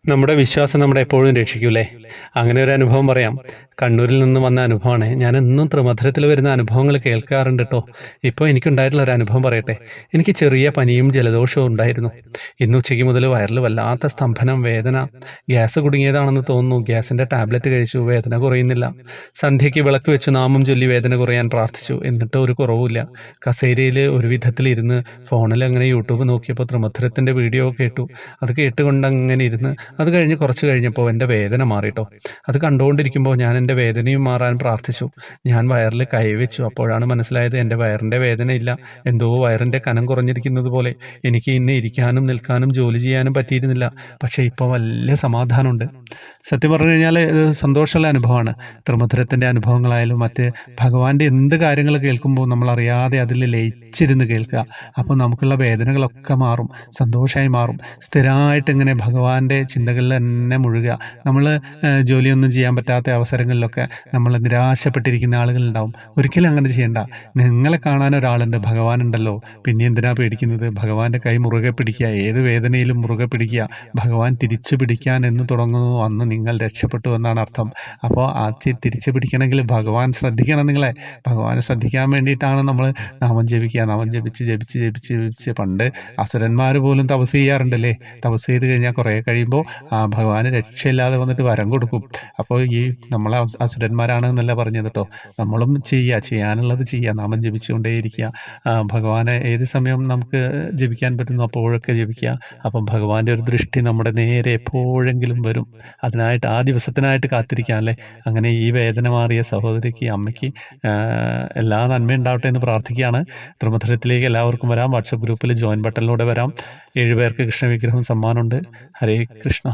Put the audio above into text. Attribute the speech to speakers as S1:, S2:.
S1: നമ്മുടെ വിശ്വാസം നമ്മളെ എപ്പോഴും രക്ഷിക്കൂലേ? അങ്ങനെ ഒരു അനുഭവം പറയാം. കണ്ണൂരിൽ നിന്ന് വന്ന അനുഭവമാണ്. ഞാൻ എന്നും ത്രിമധുരത്തിൽ വരുന്ന അനുഭവങ്ങൾ കേൾക്കാറുണ്ട് കേട്ടോ. ഇപ്പോൾ എനിക്കുണ്ടായിട്ടുള്ള ഒരു അനുഭവം പറയട്ടെ. എനിക്ക് ചെറിയ പനിയും ജലദോഷവും ഉണ്ടായിരുന്നു. ഇന്ന് ഉച്ചയ്ക്ക് മുതൽ വയറിൽ വല്ലാത്ത സ്തംഭനം, വേദന. ഗ്യാസ് കുടുങ്ങിയതാണെന്ന് തോന്നുന്നു. ഗ്യാസിൻ്റെ ടാബ്ലറ്റ് കഴിച്ചു, വേദന കുറയുന്നില്ല. സന്ധ്യയ്ക്ക് വിളക്ക് വെച്ച് നാമം ചൊല്ലി വേദന കുറയാൻ പ്രാർത്ഥിച്ചു. എന്നിട്ട് ഒരു കുറവുമില്ല. കസേരയിൽ ഒരു വിധത്തിലിരുന്ന് ഫോണിൽ അങ്ങനെ യൂട്യൂബ് നോക്കിയപ്പോൾ ത്രിമധുരത്തിൻ്റെ വീഡിയോ കേട്ടു. അത് കേട്ടുകൊണ്ട് അങ്ങനെ ഇരുന്ന് അത് കഴിഞ്ഞ് കുറച്ച് കഴിഞ്ഞപ്പോൾ എൻ്റെ വേദന മാറിട്ടോ. അത് കണ്ടുകൊണ്ടിരിക്കുമ്പോൾ ഞാൻ എൻ്റെ വേദനയും മാറാൻ പ്രാർത്ഥിച്ചു. ഞാൻ വയറിൽ കൈവച്ചു. അപ്പോഴാണ് മനസ്സിലായത് എൻ്റെ വയറിൻ്റെ വേദനയില്ല, എന്തോ വയറിൻ്റെ കനം കുറഞ്ഞിരിക്കുന്നത് പോലെ. എനിക്ക് ഇന്ന് ഇരിക്കാനും നിൽക്കാനും ജോലി ചെയ്യാനും പറ്റിയിരുന്നില്ല. പക്ഷേ ഇപ്പോൾ വലിയ സമാധാനമുണ്ട്. സത്യം പറഞ്ഞു കഴിഞ്ഞാൽ ഇത് സന്തോഷമുള്ള അനുഭവമാണ്. ത്രിമധുരത്തിൻ്റെ അനുഭവങ്ങളായാലും മറ്റ് ഭഗവാന്റെ എന്ത് കാര്യങ്ങൾ കേൾക്കുമ്പോൾ നമ്മളറിയാതെ അതിൽ ലയിച്ചിരുന്ന് കേൾക്കുക. അപ്പോൾ നമുക്കുള്ള വേദനകളൊക്കെ മാറും, സന്തോഷമായി മാറും. സ്ഥിരമായിട്ട് ഇങ്ങനെ ഭഗവാന്റെ ചിന്തകളിൽ തന്നെ മുഴുകുക. നമ്മൾ ജോലിയൊന്നും ചെയ്യാൻ പറ്റാത്ത അവസരങ്ങളിലൊക്കെ നമ്മൾ നിരാശപ്പെട്ടിരിക്കുന്ന ആളുകളുണ്ടാവും. ഒരിക്കലും അങ്ങനെ ചെയ്യണ്ട. നിങ്ങളെ കാണാൻ ഒരാളുണ്ട്, ഭഗവാനുണ്ടല്ലോ. പിന്നെ എന്തിനാ പേടിക്കുന്നത്? ഭഗവാന്റെ കൈ മുറുകെ പിടിക്കുക, ഏത് വേദനയിലും മുറുകെ പിടിക്കുക. ഭഗവാൻ തിരിച്ചു പിടിക്കാൻ എന്ന് തുടങ്ങുന്നു അന്ന് നിങ്ങൾ രക്ഷപ്പെട്ടു എന്നാണ് അർത്ഥം. അപ്പോൾ ആ തിരിച്ചു പിടിക്കണമെങ്കിൽ ഭഗവാൻ ശ്രദ്ധിക്കണം. നിങ്ങളെ ഭഗവാനെ ശ്രദ്ധിക്കാൻ വേണ്ടിയിട്ടാണ് നമ്മൾ നാമം ജപിക്കുക. നാമം ജപിച്ച് ജപിച്ച് ജപിച്ച് ജപിച്ച് പണ്ട് അസുരന്മാർ പോലും തപസ് ചെയ്യാറുണ്ടല്ലേ. തപസ് ചെയ്ത് കഴിഞ്ഞാൽ കുറേ കഴിയുമ്പോൾ ഭഗവാന് രക്ഷയില്ലാതെ വന്നിട്ട് വരം കൊടുക്കും. അപ്പോൾ ഈ നമ്മളെ അസുരന്മാരാണ് എന്നല്ല പറഞ്ഞത് കേട്ടോ. നമ്മളും ചെയ്യാനുള്ളത് ചെയ്യുക, നാമം ജപിച്ചുകൊണ്ടേയിരിക്കുക. ഭഗവാനെ ഏത് സമയം നമുക്ക് ജപിക്കാൻ പറ്റുന്നു അപ്പോഴൊക്കെ ജപിക്കുക. അപ്പം ഭഗവാന്റെ ഒരു ദൃഷ്ടി നമ്മുടെ നേരെ എപ്പോഴെങ്കിലും വരും. അതിനായിട്ട് ആ ദിവസത്തിനായിട്ട് കാത്തിരിക്കാം അല്ലേ. അങ്ങനെ ഈ വേദന മാറിയ സഹോദരിക്ക്, അമ്മയ്ക്ക് എല്ലാ നന്മ ഉണ്ടാവട്ടെ എന്ന് പ്രാർത്ഥിക്കുകയാണ്. ത്രിമധുരത്തിലേക്ക് എല്ലാവർക്കും വരാം. വാട്സപ്പ് ഗ്രൂപ്പിൽ ജോയിൻ ബട്ടണിലൂടെ വരാം. 7 പേർക്ക് കൃഷ്ണവിഗ്രഹം സമ്മാനമുണ്ട്. ഹരേ കൃഷ്ണ.